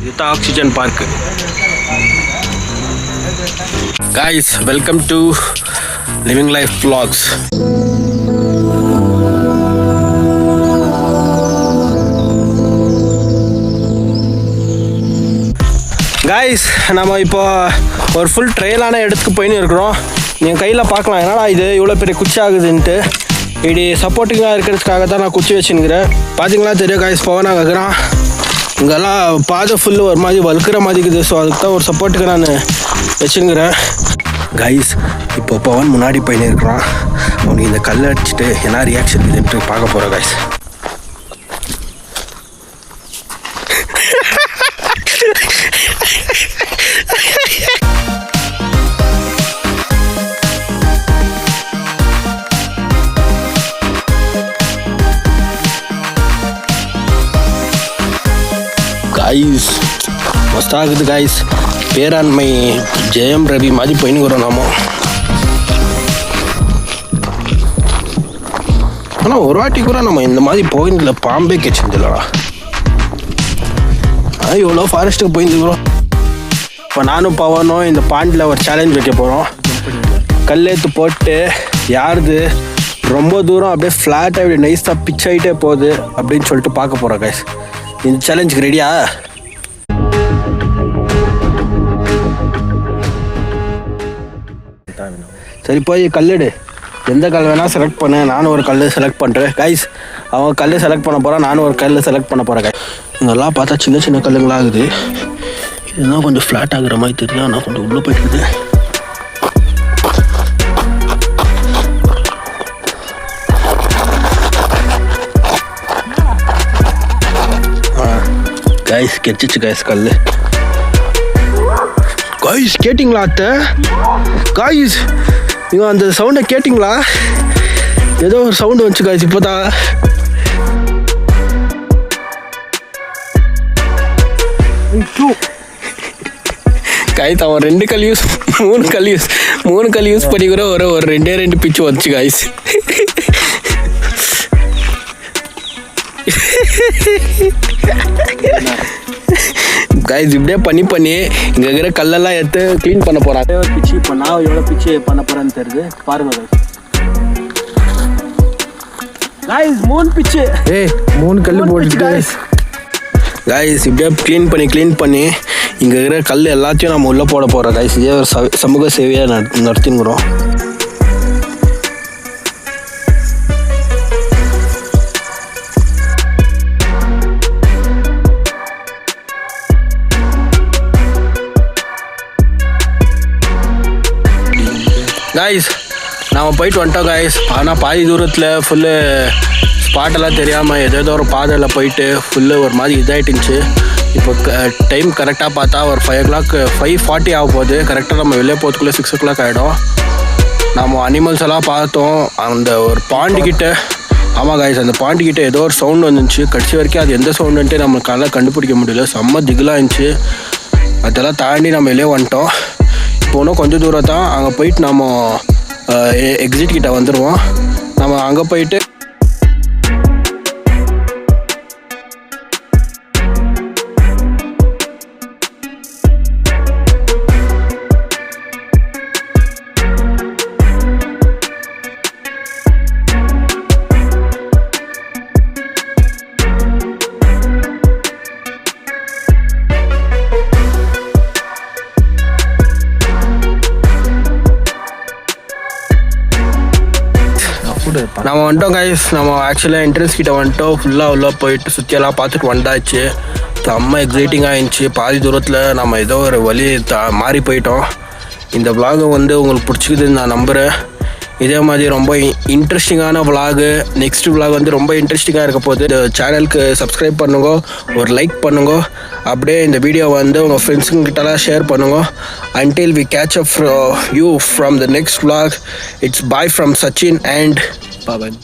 இதுதான் oxygen park. Guys, welcome to Living Life Vlogs. Guys, நம்ம இப்போ ஒரு ஃபுல் ட்ரெயிலான இடத்துக்கு போயின்னு இருக்கிறோம். நீங்கள் கையில் பார்க்கலாம், என்னடா இது இவ்வளோ பெரிய குச்சி ஆகுதுன்ட்டு. இப்படி சப்போர்ட்டிங்காக இருக்கிறதுக்காக தான் நான் குச்சி வச்சுன்னுக்கிறேன். பார்த்தீங்களா தெரியும் காய்ஸ், பவனாக இருக்கிறான். இங்கெல்லாம் பாதை ஃபுல்லு ஒரு மாதிரி வலுக்கிற மாதிரி இருக்குது. ஸோ அதுக்கு தான் ஒரு சப்போர்ட்டுக்கு நான் வச்சுருக்கிறேன். கைஸ், இப்போ பவன் முன்னாடி போயின்னு இருக்கிறான். அவனுக்கு இந்த கல் அடிச்சுட்டு என்ன ரியாக்ஷன் இதுன்ட்டு பார்க்க போகிறோம் கைஸ். கைஸ் மஸ்தாகுது கைஸ். பேராண்மை ஜெயம் ரவி மாதிரி போயின்னுக்கிறோம் நாம. ஆனால் ஒரு வாட்டி கூட நம்ம இந்த மாதிரி போயின்ல பாம்பே கெச்சிருந்துலடா. எவ்வளோ ஃபாரஸ்ட்டுக்கு போயிருந்துக்கிறோம். இப்போ நானும் பவனும் இந்த பாண்டில் ஒரு சேலஞ்ச் வைக்க போகிறோம். கல்லேத்து போட்டு யாருது ரொம்ப தூரம் அப்படியே ஃப்ளாட்டாக இப்படி நைஸாக பிச் ஆகிட்டே போகுது அப்படின்னு சொல்லிட்டு பார்க்க போகிறோம் கைஸ். இந்த சேலஞ்சுக்கு ரெடியா? சரி, போய் கல்லுடு. எந்த கல் வேணால் செலக்ட் பண்ணு. நானும் ஒரு கல் செலக்ட் பண்ணுறேன் கைஸ். அவன் கல் செலக்ட் பண்ண போகிறான், நானும் ஒரு கல் செலக்ட் பண்ண போகிறேன் கைஸ். இதெல்லாம் பார்த்தா சின்ன சின்ன கல்லுங்களாகுது. இதுதான் கொஞ்சம் ஃப்ளாட் ஆகுற மாதிரி தெரியும். ஆனால் கொஞ்சம் உள்ளே போயிட்டுருது. கைஸ் கெச்சிச்சு கைஸ் கல். கைஸ் கேட்டிங்களா அத்தை? கைஸ் நீங்கள் அந்த சவுண்டை கேட்டிங்களா? ஏதோ ஒரு சவுண்டு வந்துச்சு கைஸ் இப்போ தான். கைஸ் அவன் 2 கல் யூஸ் 3 கல் யூஸ் பண்ணி கூட ஒரு 2 பிச்சு வந்துச்சு கைஸ். கைஸ் இப்படியே பண்ணி இங்கே இருக்கிற கல்லெல்லாம் எடுத்து க்ளீன் பண்ண போகிறாங்க. ஒரு பிச்சு இப்போ நான் எவ்வளோ பிச்சு பண்ண போகிறேன்னு தெரியுது பாருங்க கைஸ். 3 பிச்சு 3 கல் போட்டு கைஸ். இப்படியே க்ளீன் பண்ணி இங்கே இருக்கிற கல் எல்லாத்தையும் நம்ம உள்ளே போட போகிறோம் கைஸ். இதே ஒரு சமூக சேவையாக நடத்தினுக்கிறோம். கைஸ் நாம் போயிட்டு வந்துட்டோம் கைஸ். ஆனால் பாதி தூரத்தில் ஃபுல்லு ஸ்பாட்டெல்லாம் தெரியாமல் ஏதோ ஒரு பாதையில் போயிட்டு ஃபுல்லு ஒரு மாதிரி இதாகிட்டுச்சு. இப்போ டைம் கரெக்டாக பார்த்தா ஒரு 5:40 ஆக போகுது. கரெக்டாக நம்ம வெளியே போகிறதுக்குள்ளே 6 o'clock ஆகிடும். நம்ம அனிமல்ஸ் எல்லாம் பார்த்தோம். அந்த ஒரு பாண்டுக்கிட்ட, ஆமாம் கைஸ், அந்த பாண்டுக்கிட்ட ஏதோ ஒரு சவுண்டு வந்துச்சு. கடைசி வரைக்கும் அது எந்த சவுண்டுன்ட்டு நம்மளுக்கால கண்டுபிடிக்க முடியல. செம்ம திகிலாக இருந்துச்சு. அதெல்லாம் தாண்டி நம்ம வெளியே வந்துட்டோம். இப்போ இன்னும் கொஞ்சம் தூரம் தான். அங்கே போயிட்டு நம்ம எக்ஸிட் கிட்ட வந்துடுவோம். நம்ம அங்கே போயிட்டு நம்ம வந்துட்டோம் கைஸ். நம்ம ஆக்சுவலாக என்ட்ரன்ஸ் கிட்ட வந்துட்டோம். ஃபுல்லாக உள்ள போயிட்டு சுற்றியெல்லாம் பார்த்துட்டு வந்தாச்சு. செம்ம எக்ஸைட்டிங்காக இருந்துச்சு. பாதி தூரத்தில் நம்ம ஏதோ ஒரு வழி மாறி போயிட்டோம். இந்த விலாகை உங்களுக்கு பிடிச்சிக்குதுன்னு நான் நம்புகிறேன். இதே மாதிரி ரொம்ப இன்ட்ரெஸ்டிங்கான விலாகு, நெக்ஸ்ட் விலாக் ரொம்ப இன்ட்ரெஸ்டிங்காக இருக்க போகுது. இந்த சேனலுக்கு சப்ஸ்கிரைப் பண்ணுங்க, ஒரு லைக் பண்ணுங்க. அப்படியே இந்த வீடியோ உங்கள் ஃப்ரெண்ட்ஸுங்கிட்டலாம் ஷேர் பண்ணுங்க. Until we catch up you from the next vlog, it's bye from Sachin and Pavan.